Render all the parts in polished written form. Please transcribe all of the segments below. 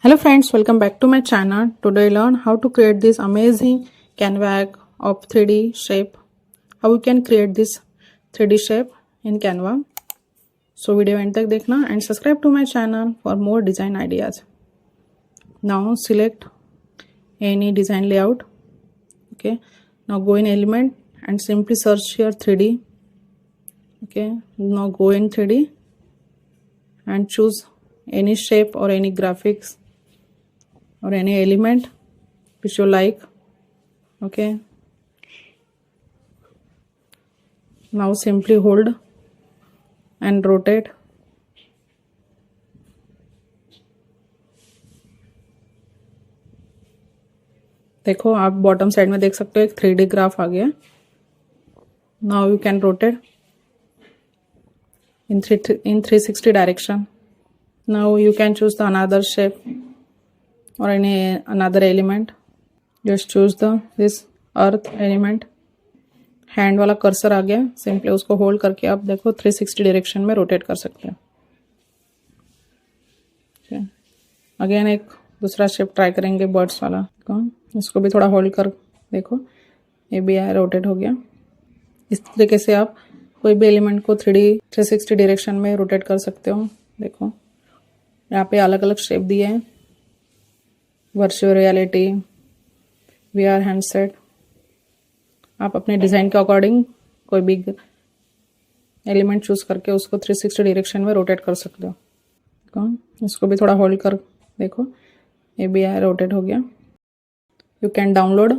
Hello friends, welcome back to my channel. Today learn how to create this amazing Canva hack of 3D shape. How you can create this 3D shape in Canva. So video end तक देखना and subscribe to my channel for more design ideas. Now select any design layout. Okay. Now go in element and simply search here 3D. Okay. Now go in 3D and choose any shape or any graphics or any element which you like. Okay, now simply hold and rotate. देखो आप bottom side में देख सकते हो एक 3D graph आ गया. Now you can rotate in 360 direction. Now you can choose the another shape or any another element. Just choose this earth element. Hand वाला cursor आ गया. सिंपली उसको होल्ड करके आप देखो 360 डायरेक्शन में रोटेट कर सकते हो. अगेन एक दूसरा शेप ट्राई करेंगे बर्ड्स वाला. इसको भी थोड़ा होल्ड कर देखो, ये भी है रोटेट हो गया. इस तरीके से आप कोई भी एलिमेंट को 360 डायरेक्शन में रोटेट कर सकते हो. देखो यहाँ पे अलग अलग शेप दिए हैं. Virtual reality, VR handset. आप अपने डिज़ाइन के अकॉर्डिंग कोई भी एलिमेंट चूज करके उसको 360 डायरेक्शन में रोटेट कर सकते हो. इसको भी थोड़ा होल्ड कर देखो, ये भी है रोटेट हो गया. You can download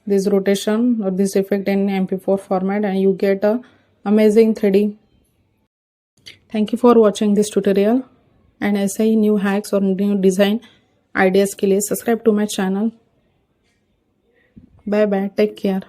this rotation और this effect in MP4 format and you get a amazing 3D. Thank you for watching this tutorial and ऐसे ही न्यू हैक्स और न्यू डिज़ाइन आइडियाज़ के लिए subscribe to my channel. Bye bye, take care.